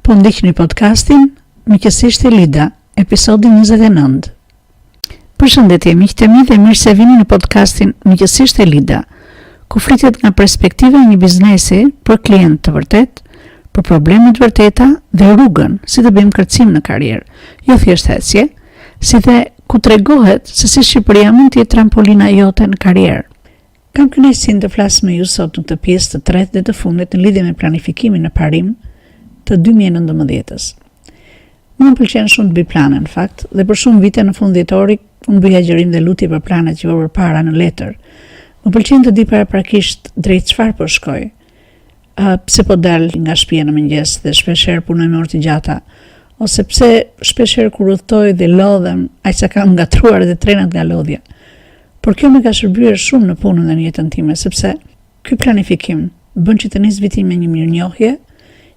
Po ndiqni podcastin Miqësisht e Lida, episodi 29. Përshëndetje miqtë e mi dhe mirë se vini në podcastin Miqësisht e Lida, ku flitet nga perspektiva e një biznesi për klient të vërtet, për problemet vërteta dhe rrugën si të bëjmë kërcim në karrierë, jo thjesht ecje, si dhe ku tregohet se si Shqipëria mund të jetë trampolina jote në karrierë. Kam kënaqësinë të flas me ju sot në këtë pjesë të tretë dhe të fundit në lidhje me planifikimin në parim të 2019-s. Më pëlqen shumë të bëj plane në fakt, dhe për shumë vite në fund dhjetori unë bëj agjerim dhe lutje për planet që vë përpara në letër. Më pëlqen të di paraprakisht drejt çfarë po shkoj. Pse po dal nga shtëpia në mëngjes dhe shpeshherë punoj me orë të gjata, ose pse shpeshherë kur udhtoj dhe lodhem, aq sa kam ngatruar edhe trenat nga lodhja. Por kjo më ka shërbyer shumë në punën dhe në jetën time, sepse ky planifikim bën që të nis vitin me një mirënjohje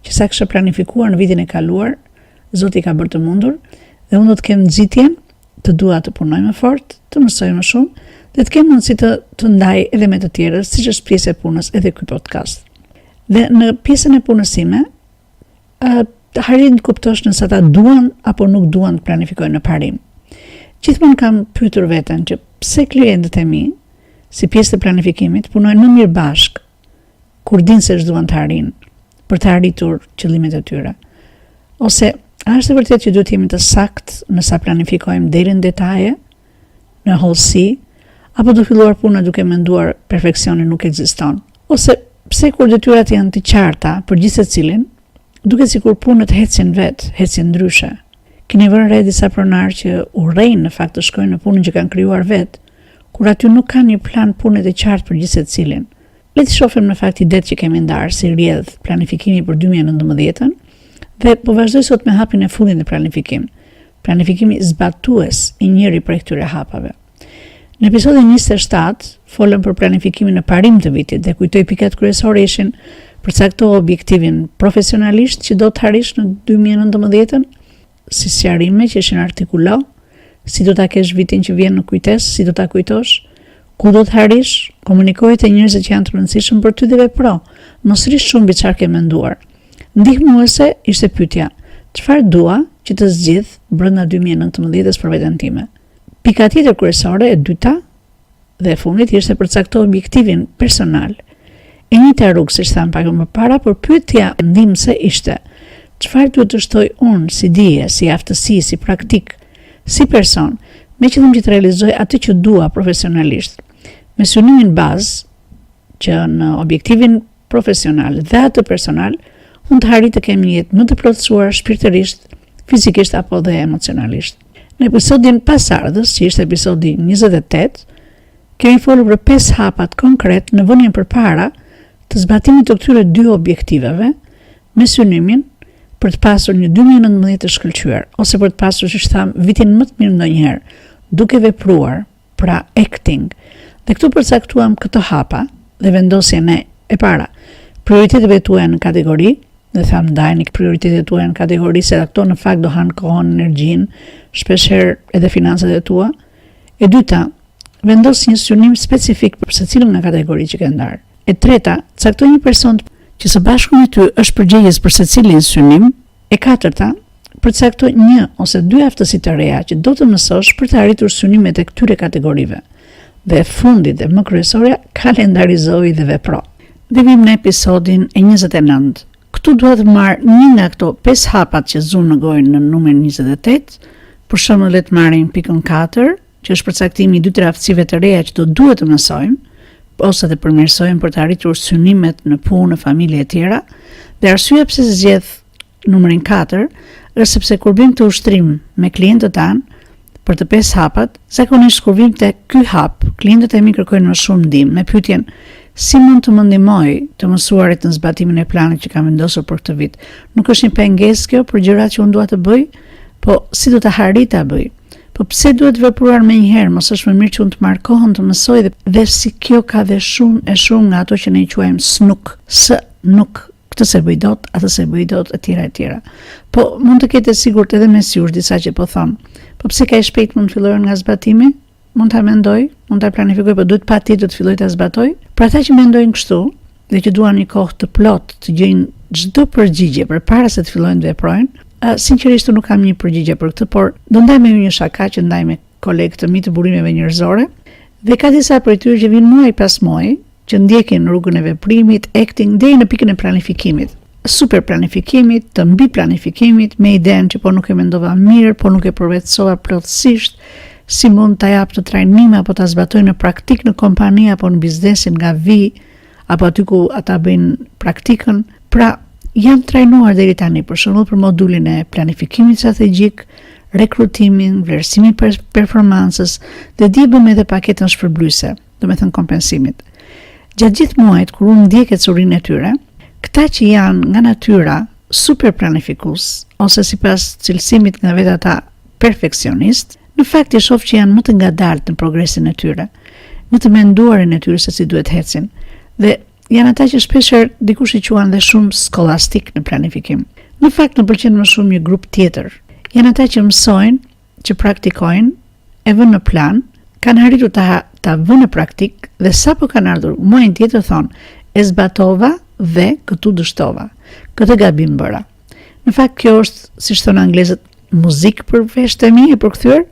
që sa kisha planifikuar në vitin e kaluar, Zoti ka bërë të mundur dhe unë do të kem nxitjen të dua të punoj më fort, të mësoj më shumë dhe të kem mundësi të ndaj edhe me të tjerës, siç është pjesë e punës edhe ky podcast. Dhe në pjesën e punës sime, harrin të kuptosh nëse ata duan apo nuk duan të planifikojnë në parim. Gjithmonë kam pyetur veten që pse klientët e mi, si pjesë të planifikimit, punojnë më mirë bashk kur dinë se ç'duan të arrijnë për të arritur qëllimet e tyre. Ose a është e vërtetë që duhet jemi të saktë në sa planifikojmë deri në detaje, në hollësi, apo do filluar puna duke menduar perfeksioni nuk ekziston? Ose pse kur detyrat janë të qarta për gjithë secilin, duket sikur punët hecin ndryshe. Keni vënë re disa pronar që urrejnë në fakt të shkojnë në punën që kanë krijuar vetë, kur aty nuk kanë një plan pune të qartë për gjithë secilin. Le të shohim në fakt idetë që kemi ndarë si rrjedh planifikimi për 2019-ën dhe po vazhdoj sot me hapin e fundit në planifikim. Planifikimi zbatues i njëri prej këtyre hapave. Në episodin 27 folëm për planifikimin në parim të vitit dhe kujtoj pikat kryesore ishin përcakto objektivin profesionalisht që do të harish në 2019-ën, si sqarime që ishin artikulo, si do ta kesh vitin që vjen në kujtesë, si do ta kujtosh, ku do të harish, komunikoje te njerëzit që janë të rëndësishëm për ty dhe vepro. Mos rish shumë mbi çfarë ke menduar. Ndihmuese ishte pyetja: çfarë dua që të zgjidh brenda 2019-s për veten time? Pika tjetër kryesore e dyta dhe e fundit ishte përcakto objektivin personal. E njëjta rrugë siç tham pak më parë, por pyetja ndihmëse ishte: çfarë duhet të shtoj unë si dije, si aftësi, si praktik, si person, me qëllim që të realizoj atë që dua profesionalisht, me synimin bazë që në objektivin profesional dhe atë personal unë të harrit të kem një jetë më të plotësuar shpirtërisht, fizikisht apo dhe emocionalisht. Në episodin pasardhës, që ishte episodi 28, kemi folur për 5 hapat konkret në vënien përpara të zbatimit të këtyre dy objektiveve, me synimin për të pasur një 2019 të shkëlqyer, ose për të pasur, siç tham, vitin më të mirë ndonjëherë, duke vepruar, pra acting. Dhe këtu përcaktuam këto hapa dhe vendosjen e para, prioritetet tuaja në kategori, dhe tham ndajni prioritetet tuaja në kategori se ato në fakt do hanë kohën, energjinë, shpeshherë edhe financat e tua. E dyta, vendos një synim specifik për secilën nga kategori që ke ndarë. E treta, caktoj një person që së bashku me ty është përgjegjës për secilin synim. E katërta, përcaktoj 1 ose 2 aftësi të reja që do të mësosh për të arritur synimet e këtyre kategorive. Dhe fundit dhe më kryesorja, kalendarizoj dhe vepro. Dhe vim në episodin e 29. Këtu duhet të marr një nga këto 5 hapat që zun në gojën në numrin 28. Për shembull, le të marrim pikën 4, që është përcaktimi i 2-3 aftësive të reja që do duhet të mësojmë, ose të përmirësojmë për të arritur synimet në punë, në familje e tjera. Dhe arsyeja pse zgjedh numrin 4 është sepse kur bëjmë të ushtrim me klientët tanë për të 5 hapat, zakonisht kur vim te ky hap, klientët e mi kërkojnë më shumë ndihmë me pyetjen: si mund të më ndihmoj të mësuarit në zbatimin e planit që kam vendosur për këtë vit? Nuk është një pengesë kjo për gjërat që unë dua të bëj, po si do ta harroj ta bëj? Po pse duhet vepruar më njëherë? Mos është më mirë që unë të marr kohën të mësoj dhe si kjo ka dhe shumë nga ato që ne i quajmë snuk, nuk, këtë se bëj dot, atë se bëj dot, e tjera. Po mund të ketë sigurt edhe me sigurt disa që po thon. Po pse ka shpejt mund të fillojë nga zbatimi? Mund ta mendoj, mund ta planifikoj, po duhet patjetër të filloj ta zbatoj. Për ata që mendojnë kështu, dhe që duan një kohë të plot të gjejnë çdo përgjigje përpara se të fillojnë të veprojnë, sinqerisht nuk kam një përgjigje për këtë, por do ndaj me ju një shaka që ndaj me kolegë të mi të burimeve njerëzore, dhe ka disa prej tyre që vinë muaj pas muaji, që ndjekin rrugën e veprimit, acting deri në pikën e planifikimit. Super planifikimit, të mbi planifikimit, me idenë që po nuk e mendova mirë, po nuk e përvetësova plotësisht, si mund ta jap të trajnime apo ta zbatoj në praktik në kompani apo në biznesin nga vi, apo aty ku ata bëjnë praktikën. Pra, jam trajnuar deri tani për shembull për modulin e planifikimit strategjik, rekrutimin, vlerësimin performancës dhe di bëm edhe paketën shpërblyese, do me thënë kompensimit. Gjatë gjithë muajit kur unë ndjeket surinë e tyre, këta që janë nga natyra super planifikues ose sipas cilësimit nga vetë ata perfeksionist, në fakt i shoh që janë më të ngadalt në progresin e tyre, më të menduarin e tyre se si duhet ecin, dhe janë ata që shpeshherë dikush i quan dhe shumë skolastik në planifikim. Në fakt më pëlqen më shumë një grup tjetër. Janë ata që mësojnë, që praktikojnë, e vënë në plan, kanë arritur ta vënë në praktik dhe sapo kanë ardhur muajin tjetër thonë, e zbatova dhe këtu dështova. Këtë gabim bëra. Në fakt kjo është, siç thonë anglezët, muzikë për veshët e mi e përkthyer,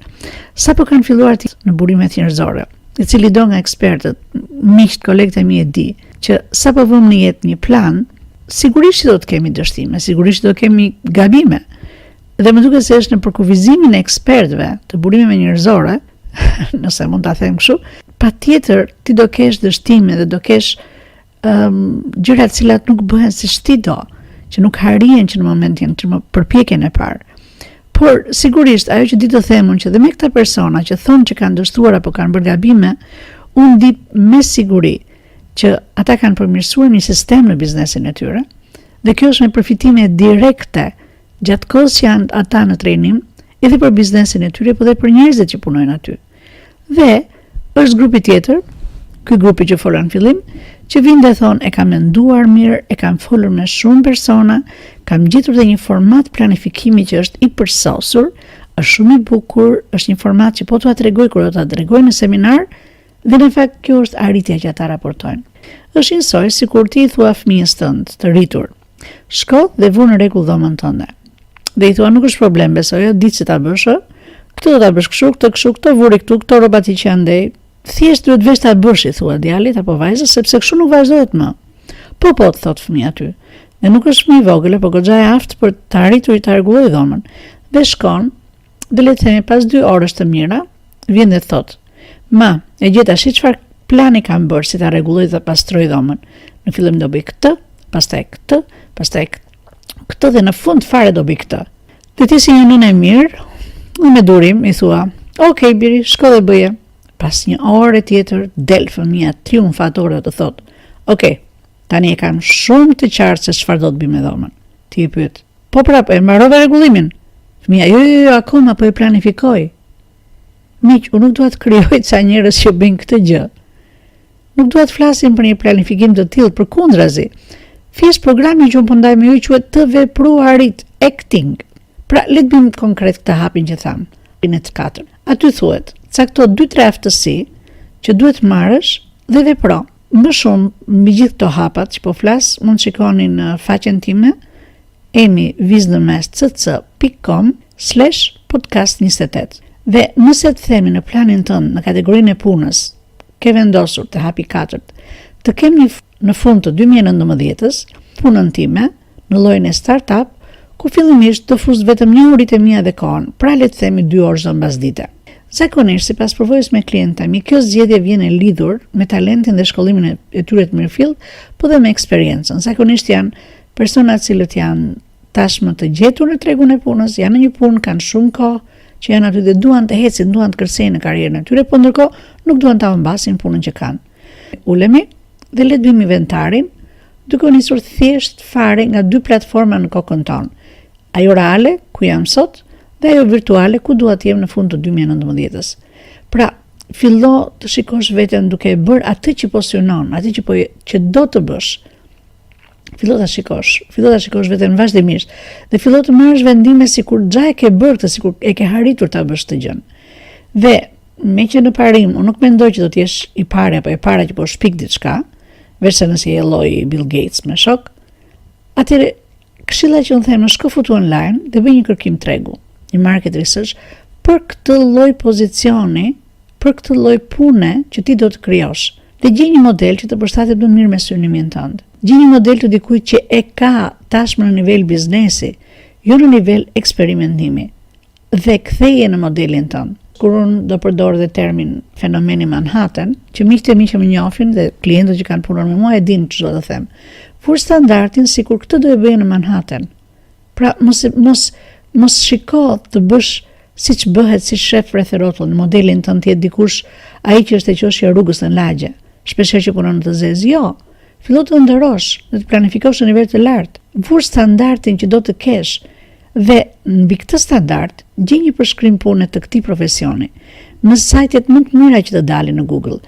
sapo kanë filluar në burimet njerëzore, i cili do nga ekspertët, miqt, kolegët e mi e di, që sapo vëmë në jetë një plan, sigurisht që do të kemi dështime, sigurisht që do të kemi gabime. Dhe më duket se është në përkufizimin e ekspertëve të burimeve njerëzore, nëse mund ta them kështu, patjetër ti do kesh dështime dhe do kesh gjëra të cilat nuk bëhen siç ti do, që nuk harrihen që në momentin që më përpjekjen e parë. Por sigurisht ajo që di të them unë që dhe me këta persona që thonë që kanë dështuar apo kanë bërë gabime, unë di me siguri që ata kanë përmirësuar një sistem në biznesin e tyre, dhe kjo është me përfitime direkte gjatë kohës që janë ata në trajnim, edhe për biznesin e tyre, por edhe për njerëzit që punojnë aty. Dhe është grupi tjetër, ky grupi që fola në fillim, që vinë dhe thonë e kam menduar mirë, e kam folur me shumë persona, kam gjetur dhe një format planifikimi që është i përsosur, është shumë i bukur, është një format që po t'ua tregoj kur do ta tregoj në seminar, dhe në fakt kjo është arritja që ata raportojnë. Është njësoj sikur ti i thua fëmijës tënd të rritur, shko dhe vu në rregull dhomën tënde. Dhe i thua nuk është problem, besojo, ditë se ta bësh, këtë do ta bësh kështu, këtë kështu, këtë vuri këtu, këto rroba ti që andej. Thjesht duhet vesh ta bësh, i thua djalit apo vajzës, sepse kështu nuk vazhdohet më. Po, thot fëmia aty. Dhe nuk është më i vogël, po goxha e aftë për të arritur të rregulloj dhomën. Dhe shkon, dhe le të themi pas 2 orësh të mira, vjen dhe thot: "Ma, e gjeta shi çfarë plani kam bërë si ta rregulloj dhe pastroj dhomën. Në fillim do bëj këtë, pastaj këtë, pastaj këtë dhe në fund fare do bëj këtë." Dhe ti si një nënë e mirë, me durim i thua: "Okej, biri, shko dhe bëje." Pas një ore tjetër, del fëmia triumfatore të thot: "Okej, tani e kam shumë të qartë se çfarë do të bëj me dhomën." Ti i pyet: "Po prapë, e mbarova rregullimin?" Fëmia: Jo, akoma po e planifikoj." Miq, unë nuk dua të krijoj ca njerëz që bëjnë këtë gjë. Nuk dua të flasim për një planifikim të tillë, përkundrazi. Thjesht programi që unë po ndaj me ju quhet të vepruarit, acting. Pra, le të bëjmë konkret këtë hapin që tham, në të 4. Aty thuhet: cakto 2-3 aftësi që duhet marrësh dhe vepro. Më shumë mbi gjithë këto hapat që po flas, mund shikoni në faqen time amyvisdhemes.com/podcast28. Dhe nëse të themi në planin tënd, në kategorinë e punës, ke vendosur të hapi 4, të kemi në fund të 2019-s punën time në llojin e startup, ku fillimisht të fus vetëm 1 orë të mia dhe kohën, pra le të themi 2 orë çdo mbasdite. Zakonisht, sipas përvojës me klientami, kjo zgjedhje vjen e lidhur me talentin dhe shkollimin e tyre të mirëfill, po dhe me eksperiencën. Zakonisht janë persona të cilët janë tashmë të gjetur në tregun e punës, janë në një punë, kanë shumë kohë që janë aty dhe duan të ecin, duan të kërcejnë në karrierën e tyre, po ndërkohë nuk duan ta humbasin punën që kanë. Ulemi dhe le të bëjmë inventarin, duke u nisur thjesht fare nga 2 platforma në kokën tonë. Ajo reale, ku jam sot, dhe ajo virtuale, ku dua të jem në fund të 2019-s. Pra, fillo të shikosh veten duke bërë atë që po synon, atë që do të bësh. Fillo ta shikosh veten vazhdimisht dhe fillo të marrësh vendime sikur xha e ke bërë këtë, sikur e ke arritur ta bësh këtë gjën. Dhe me që në parim unë nuk mendoj që do të jesh i pari apo e para që po shpik diçka, veçse nëse je lloji Bill Gates me shok, atëre këshilla që unë them është shko futu online dhe bëj një kërkim tregu, një market research për këtë lloj pozicioni, për këtë lloj pune që ti do të krijosh. Dhe gjej një model që të përshtatet më mirë me synimin tënd. Gjej një model të dikujt që e ka tashmë në nivel biznesi, jo në nivel eksperimentimi. Dhe ktheje në modelin tënd. Kur unë do përdor dhe termin fenomeni Manhattan, që miqtë e mi që më njohin dhe klientët që kanë punuar me mua e dinë ç'do të them. Vur standardin sikur këtë do e bëje në Manhattan. Pra mos shiko të bësh siç bëhet si shef rreth rrotull, në modelin tënd të jetë dikush ai që është e qoshja rrugës në lagje. Shpeshherë që punon në të zezë. Jo, fillo të ndërosh dhe të planifikosh në nivel të lartë. Vur standardin që do të kesh dhe mbi këtë standard gjej një përshkrim pune të këtij profesioni në sajtet më të mira që të dalin në Google,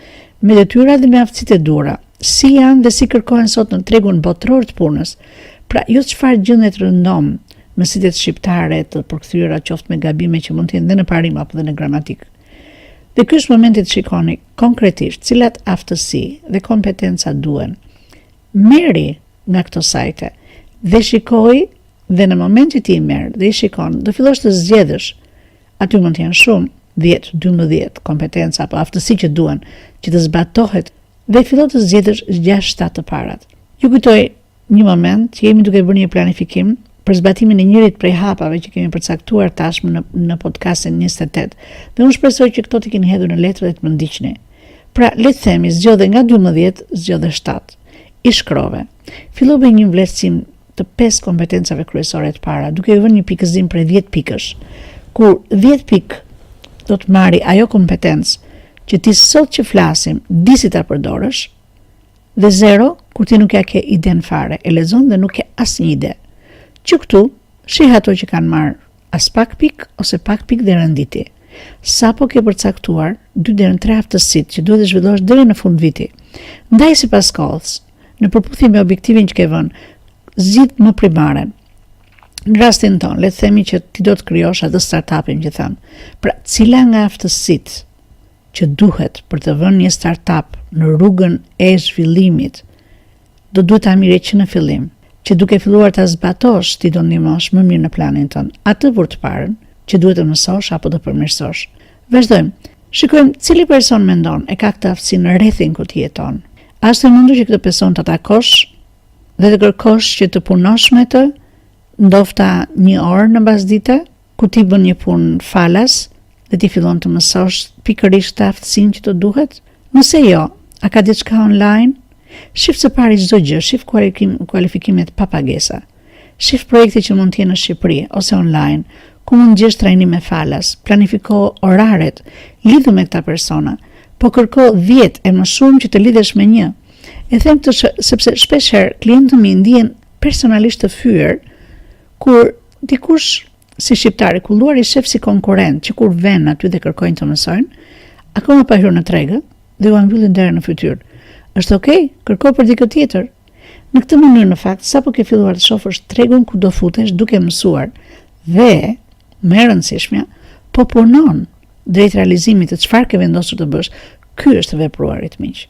me detyra dhe me aftësitë e duhura, si janë dhe si kërkohen sot në tregun botëror të punës. Pra, jo çfarë gjendje të rëndom në sitet shqiptare të përkthyera qoftë me gabime që mund të jenë dhe në parim apo dhe në gramatik. Dhe ky është momenti të shikoni konkretisht cilat aftësi dhe kompetenca duhen. Merri nga këto sajte dhe shikoj, dhe në moment që ti i merr dhe i shikon, do fillosh të zgjedhësh. Aty mund të jenë shumë, 10, 12 kompetenca apo aftësi që duhen që të zbatohet dhe fillo të zgjedhësh 6-7 të parat. Ju kujtoj një moment që jemi duke bërë një planifikim për zbatimin e njërit prej hapave që kemi përcaktuar tashmë në podcastin 28. Dhe unë shpresoj që këto të keni hedhur në letër dhe të më ndiqni. Pra, le të themi, zgjodhe nga 12, zgjodhe 7. I shkrove. Fillo bëj një vlerësim të 5 kompetencave kryesore të para, duke i vënë një pikëzim për 10 pikësh, kur 10 pikë do të marri ajo kompetencë që ti sot që flasim di si ta përdorësh, dhe 0 kur ti nuk ja ke iden fare, e lexon dhe nuk ke asnjë ide. Që këtu shih ato që kanë marrë as pak pikë ose pak pikë dhe rënditi. Sapo ke përcaktuar 2 deri në 3 aftësitë që duhet të zhvillosh deri në fund viti. Ndaj sipas kohës, në përputhje me objektivin që ke vënë, zgjidh më primaren. Në rastin tonë, le të themi që ti do të krijosh atë startupin që them. Pra, cila nga aftësitë që duhet për të vënë një startup në rrugën e zhvillimit, do duhet ta mirë që në fillim, që duke filluar ta zbatosh, ti do ndihmosh më mirë në planin tënd. Atë vur të parën që duhet të mësosh apo të përmirësosh. Vazhdojmë. Shikojmë cili person mendon e ka këtë aftësi në rrethin ku ti jeton. A është e mundur që këtë person të takosh dhe të kërkosh që të punosh me të, ndofta 1 orë në bazdite, ku ti bën një punë falas dhe ti fillon të mësosh pikërisht të aftësinë që të duhet? Nëse jo, a ka diçka online? Shif së pari çdo gjë, shif kualifikimet pa pagesa. Shif projekte që mund të jenë në Shqipëri ose online, ku mund gjesh trajnime falas, planifiko oraret, lidhu me këta persona, po kërko 10 e më shumë që të lidhesh me një. E them të sepse shpeshherë klientët mi ndihen personalisht të fyer kur dikush si shqiptari kulluar i shef si konkurrent që kur vjen aty dhe kërkojnë të mësojnë, akoma pa hyrë në tregë dhe u mbyllin derën në fytyrë. Është okay, kërko për dikë tjetër. Në këtë mënyrë në fakt, sapo ke filluar të shohësh tregun ku do futesh duke mësuar dhe më e rëndësishmja, po punon drejt realizimit të çfarë ke vendosur të bësh. Ky është vepruarit miq.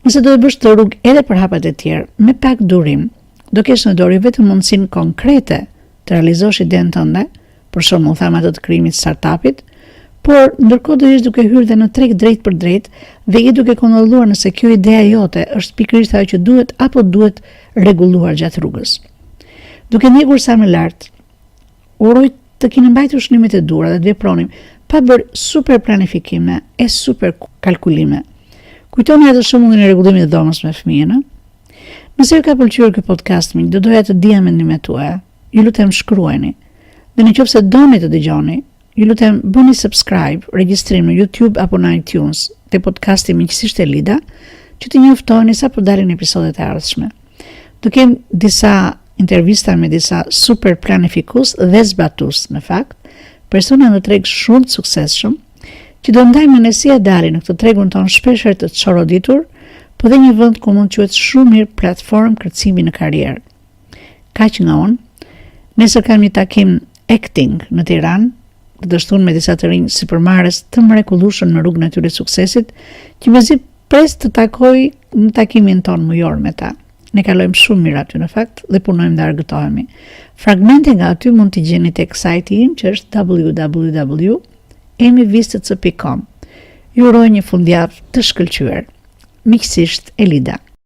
Nëse do të bësh të rrugë edhe për hapat e tjerë me pak durim, do kesh në dorë vetëm mundësinë konkrete të realizosh idenë tënde, për shembull tham atë të krijimit startupit, por ndërkohë do jesh duke hyrë dhe në treg drejt për drejt dhe je duke kontrolluar nëse kjo ideja jote është pikërisht ajo që duhet apo duhet rregulluar gjatë rrugës. Duke ndjekur sa më lart, uroj të keni mbajtur shënimet e duhura dhe të vepronim pa bërë super planifikime e super kalkulime. Kujtoni atë shembullin e rregullimit të dhomës me fëmijën, a? Nëse ju ka pëlqyer ky podcast miq, do doja të dija mendimet tuaja. Ju lutem shkruani. Dhe nëse doni të dëgjoni, ju lutem bëni subscribe, regjistrim në YouTube apo në iTunes te podcasti Miqësisht e Lida, që të njoftoni sa po dalin episodet e ardhshme. Do kem disa intervista me disa super planifikues dhe zbatues, në fakt, persona në treg shumë të suksesshëm, që do ndajmë në si e dalin në këtë tregun tonë shpeshherë të çoroditur, po dhe një vend ku mund quhet shumë mirë platformë kërcimi në karrierë. Kaq nga unë. Nesër kam një takim acting në Tiranë, të dështuar me disa të rinj sipërmarrës të mrekullueshëm në rrugën e tyre suksesit, që mezi Pres të takoj në takimin tonë mujor me ta. Ne kalojmë shumë mirë aty në fakt dhe punojmë dhe argëtohemi. Fragmente nga aty mund t'i gjeni tek sajti im që është www.emivistec.com. Ju uroj një fundjavë të shkëlqyer. Miqësisht Elida.